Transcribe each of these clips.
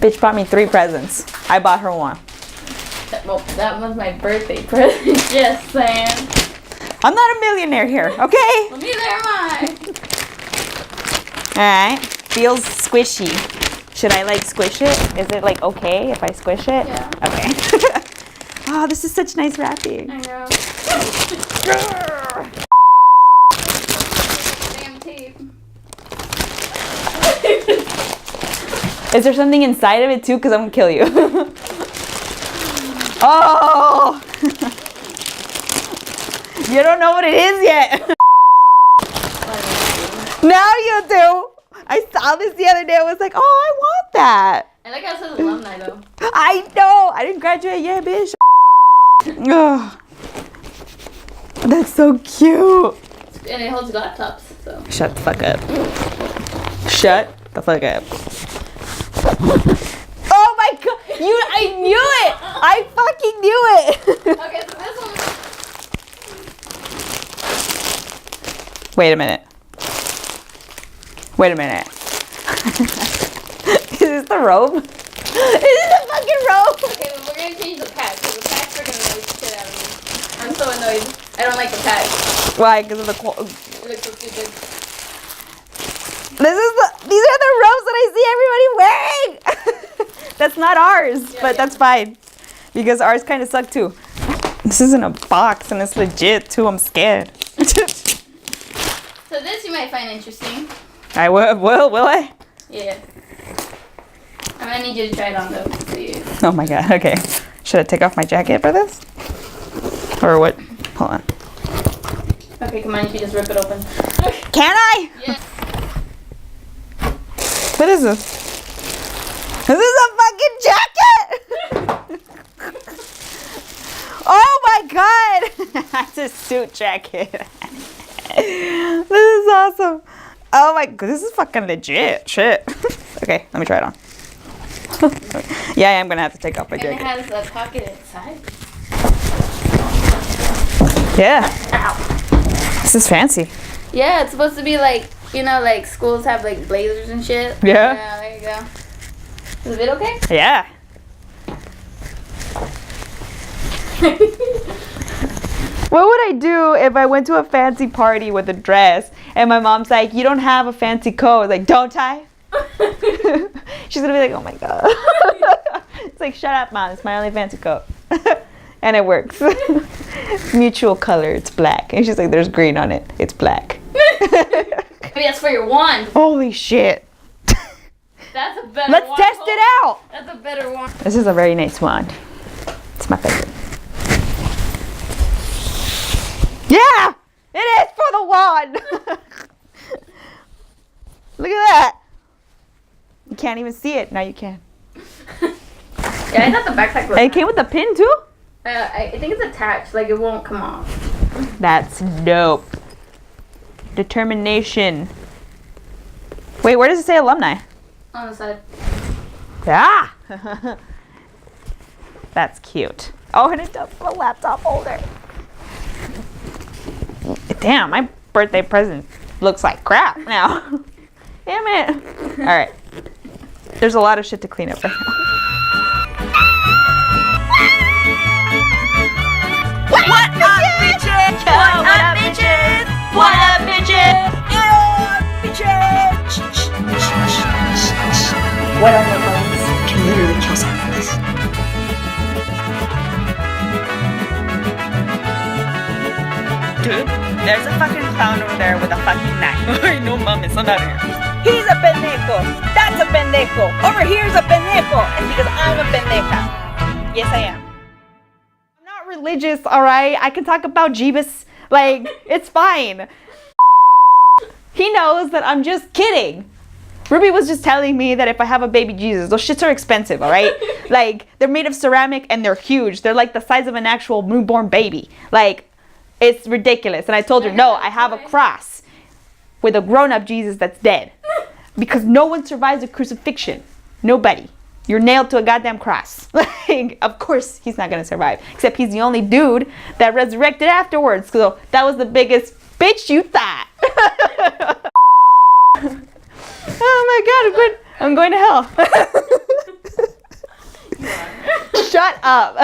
Bitch bought me 3 presents. I bought her 1. Well, that was my birthday present. Just saying. I'm not a millionaire here, okay? Well, neither am I. Alright. Feels squishy. Should I like squish it? Is it like okay if I squish it? Yeah. Okay. Oh, this is such nice wrapping. I know. Damn tape. Is there something inside of it too? Because I'm gonna kill you. Oh! You don't know what it is yet. Now you do. I saw this the other day. I was like, oh, I want that. I like how it says alumni though. I know. I didn't graduate yet, bitch. Oh, that's so cute. And it holds laptops, so. Shut the fuck up. Shut the fuck up. Oh my god. I knew it. I fucking knew it. Okay, so this one. Wait a minute. Wait a minute. Is this the robe? Is this the fucking robe? Okay, well, we're gonna change the patch. Because the patch are gonna annoy the shit out of me. I'm so annoyed. I don't like the patch. Why? Because of the It looks so stupid. These are the robes that I see everybody wearing. That's not ours, but that's fine. Because ours kind of suck too. This isn't a box and it's legit too. I'm scared. So this you might find interesting. I will I? Yeah. I'm gonna need you to try it on though. So you... Oh my god, okay. Should I take off my jacket for this? Or what? Hold on. Okay, come on, you can just rip it open. Can I? Yes. What is this? This is a fucking jacket! Oh my god! That's a suit jacket. This is awesome. Oh my god, this is fucking legit. Shit. Okay, let me try it on. Yeah, I'm gonna have to take off my jacket. And it has a pocket inside. Yeah. Ow. This is fancy. Yeah, it's supposed to be like, you know, like schools have like blazers and shit. Yeah. Yeah, there you go. Is it okay? Yeah. What would I do if I went to a fancy party with a dress and my mom's like, you don't have a fancy coat? Like, don't I? She's gonna be like, oh my god. It's like, shut up, mom. It's my only fancy coat. And it works. Mutual color. It's black. And she's like, there's green on it. It's black. Maybe that's for your wand. Holy shit. That's a better Let's wand. test it out. That's a better wand. This is a very nice wand. It's my favorite. Yeah! It is for the wand! Look at that. You can't even see it. Now you can. Yeah, I thought the backpack was... And it came with a pin too? I think it's attached. Like, it won't come off. That's dope. Determination. Wait, where does it say alumni? On the side. Ah! That's cute. Oh, and it does a laptop holder. Damn, my birthday present looks like crap now. Damn it. All right. There's a lot of shit to clean up right now. What up, bitches? What up, bitches? What up, bitches? What on the bones can literally kill someone with this. Dude, there's a fucking clown over there with a fucking knife. Ay, no mames, son out of here. He's a pendejo. That's a pendejo. Over here's a pendejo. And because I'm a pendeja. Yes, I am. I'm not religious, alright? I can talk about Jeebus. Like, it's fine. He knows that I'm just kidding. Ruby was just telling me that if I have a baby Jesus, those shits are expensive, alright? Like, they're made of ceramic and they're huge. They're like the size of an actual newborn baby. Like, it's ridiculous. And I told her, no, I have a cross with a grown-up Jesus that's dead. Because no one survives a crucifixion. Nobody. You're nailed to a goddamn cross. Like, of course he's not going to survive. Except he's the only dude that resurrected afterwards. So that was the biggest bitch you thought. Oh my god, I'm going to hell. Shut up.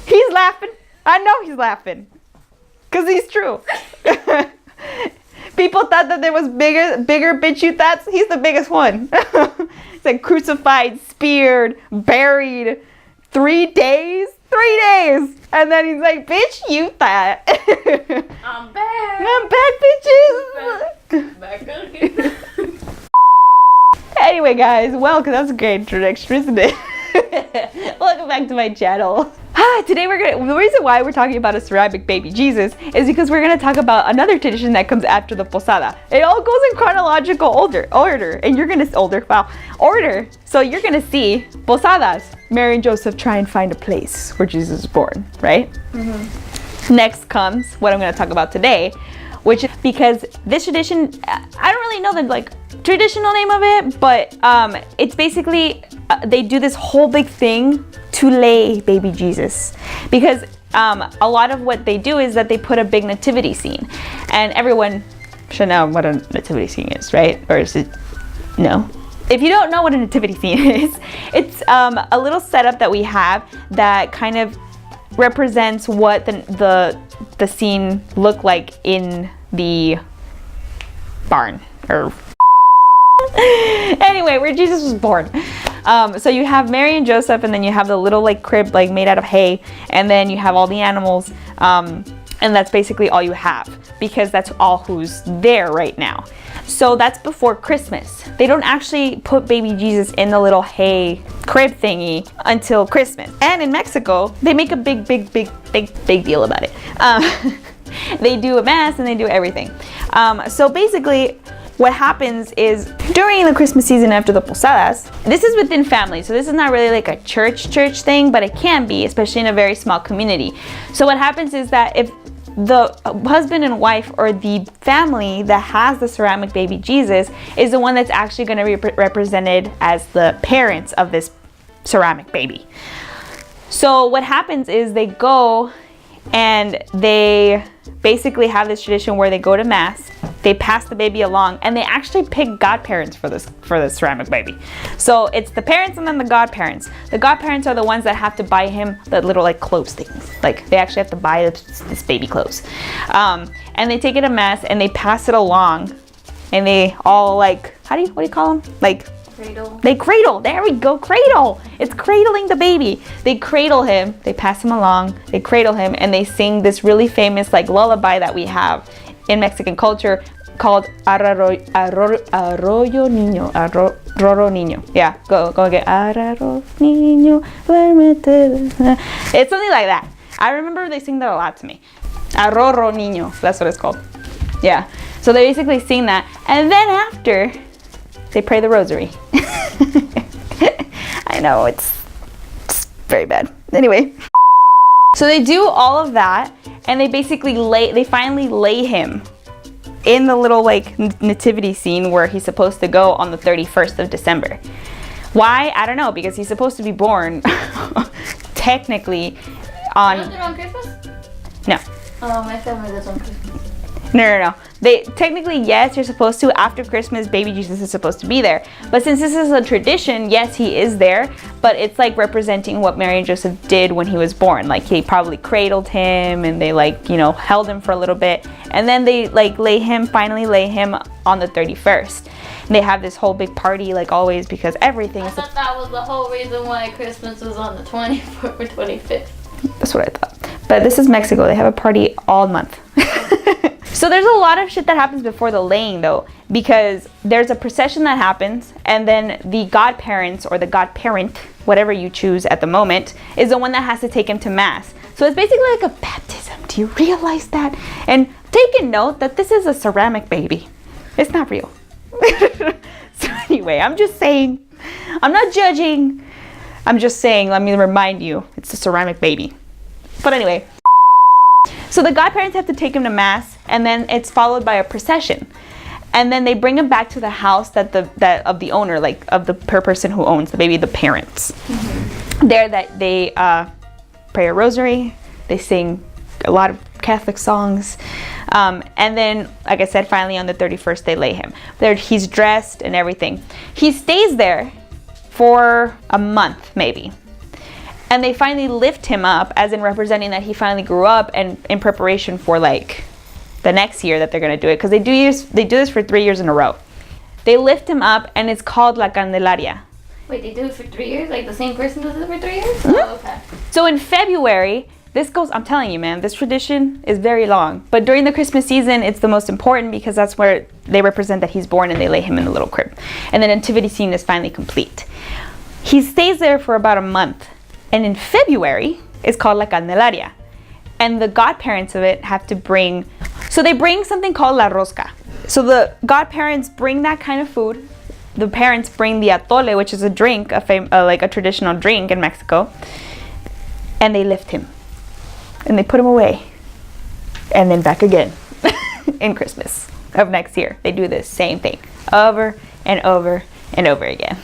He's laughing. I know he's laughing. Because he's true. People thought that there was bigger bitch you thoughts. He's the biggest one. He's like crucified, speared, buried. 3 days? 3 days. And then he's like, bitch, you thought. I'm back. I'm back, bitches. Back again. Anyway, guys, well, because that's a great introduction, isn't it? Welcome back to my channel. Today the reason why we're talking about a ceramic baby Jesus is because we're gonna talk about another tradition that comes after the posada. It all goes in chronological order, and you're gonna order. So you're gonna see posadas. Mary and Joseph try and find a place where Jesus is born, right? Mm-hmm. Next comes what I'm gonna talk about today, which is because this tradition, I don't really know the traditional name of it, but it's basically they do this whole big thing to lay baby Jesus, because a lot of what they do is that they put a big nativity scene, and everyone should know what a nativity scene is, right? Or is it no? If you don't know what a nativity scene is, it's a little setup that we have that kind of represents what the scene looked like in the barn, or anyway, where Jesus was born. So you have Mary and Joseph, and then you have the little crib made out of hay, and then you have all the animals, and that's basically all you have, because that's all who's there right now. So that's before Christmas. They don't actually put baby Jesus in the little hay crib thingy until Christmas. And in Mexico, they make a big deal about it. They do a mass and they do everything. So basically, what happens is during the Christmas season after the posadas, this is within family, so this is not really like a church thing, but it can be, especially in a very small community. So what happens is that if the husband and wife, or the family that has the ceramic baby Jesus, is the one that's actually going to be represented as the parents of this ceramic baby. So what happens is they go and they basically have this tradition where they go to mass, they pass the baby along, and they actually pick godparents for this ceramic baby. So it's the parents and then the godparents. The godparents are the ones that have to buy him the little clothes things. They actually have to buy this baby clothes. And they take it to mass and they pass it along, and they all what do you call them? Cradle. They cradle. There we go. Cradle. It's cradling the baby. They cradle him. They pass him along. They cradle him, and they sing this really famous lullaby that we have in Mexican culture called Arroyo Niño. Roro Niño. Yeah, go again. Arroyo Niño, duérmete. It's something like that. I remember they sing that a lot to me. Arroyo Niño. That's what it's called. Yeah. So they basically sing that, and then after, they pray the rosary. I know, it's very bad. Anyway. So they do all of that, and they basically finally lay him in the little nativity scene where he's supposed to go on the 31st of December. Why? I don't know, because he's supposed to be born technically on... You don't do it on Christmas? No. Oh, my family does on Christmas. No. They technically, yes, you're supposed to. After Christmas, baby Jesus is supposed to be there. But since this is a tradition, yes, he is there. But it's representing what Mary and Joseph did when he was born. He probably cradled him, and they held him for a little bit. And then they finally lay him on the 31st. And they have this whole big party always, because everything is... I thought that was the whole reason why Christmas was on the 24th or 25th. That's what I thought. But this is Mexico. They have a party all month. So there's a lot of shit that happens before the laying, though, because there's a procession that happens, and then the godparents, or the godparent, whatever you choose at the moment, is the one that has to take him to mass. So it's basically like a baptism. Do you realize that? And take a note that this is a ceramic baby. It's not real. So anyway, I'm just saying, I'm not judging. I'm just saying, let me remind you, it's a ceramic baby. But anyway. So the godparents have to take him to mass, and then it's followed by a procession, and then they bring him back to the house that of the owner, of the person who owns the baby, the parents. Mm-hmm. There, that they pray a rosary, they sing a lot of Catholic songs, and then, like I said, finally on the 31st they lay him. There, he's dressed and everything. He stays there for a month, maybe. And they finally lift him up, as in representing that he finally grew up, and in preparation for like the next year that they're gonna do it, because they do this for 3 years in a row. They lift him up, and it's called La Candelaria. Wait, they do it for 3 years? Like the same person does it for 3 years? Mm-hmm. Oh, okay. So in February, this goes, I'm telling you, man, this tradition is very long. But during the Christmas season, it's the most important because that's where they represent that he's born, and they lay him in the little crib. And the nativity scene is finally complete. He stays there for about a month. And in February, it's called La Candelaria. And the godparents of it have to bring, so they bring something called La Rosca. So the godparents bring that kind of food. The parents bring the atole, which is a drink, like a traditional drink in Mexico. And they lift him. And they put him away. And then back again in Christmas of next year. They do the same thing over and over and over again.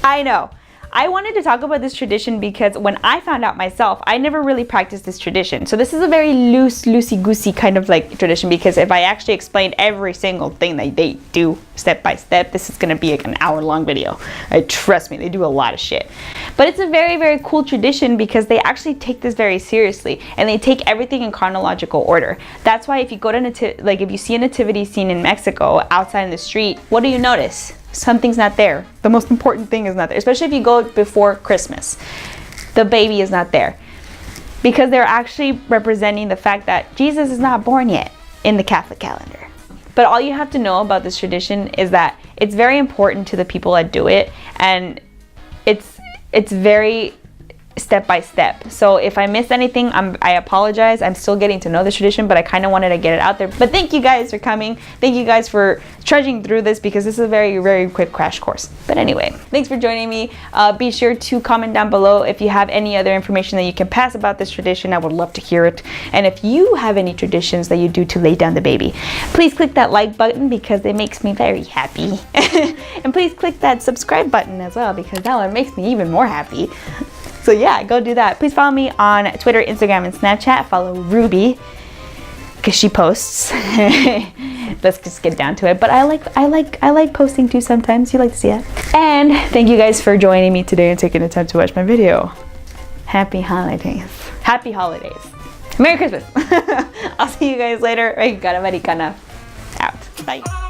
I know. I wanted to talk about this tradition because when I found out myself, I never really practiced this tradition. So this is a very loosey-goosey kind of like tradition, because if I actually explained every single thing that they do step by step, this is gonna be like an hour-long video. Trust me, they do a lot of shit. But it's a very, very cool tradition because they actually take this very seriously, and they take everything in chronological order. That's why if you go to if you see a nativity scene in Mexico outside in the street, what do you notice? Something's not there. The most important thing is not there, especially if you go before Christmas. The baby is not there because they're actually representing the fact that Jesus is not born yet in the Catholic calendar. But all you have to know about this tradition is that it's very important to the people that do it, and it's very step by step. So if I missed anything, I apologize. I'm still getting to know this tradition, but I kind of wanted to get it out there. But thank you guys for coming. Thank you guys for trudging through this, because this is a very, very quick crash course. But anyway, thanks for joining me. Be sure to comment down below if you have any other information that you can pass about this tradition. I would love to hear it. And if you have any traditions that you do to lay down the baby, please click that like button because it makes me very happy. And please click that subscribe button as well, because that one makes me even more happy. So yeah, go do that. Please follow me on Twitter, Instagram, and Snapchat. Follow Ruby because she posts. Let's just get down to it. But I like posting too sometimes. You like to see it. And thank you guys for joining me today and taking the time to watch my video. Happy holidays. Happy holidays. Merry Christmas. I'll see you guys later. Americana out. Bye.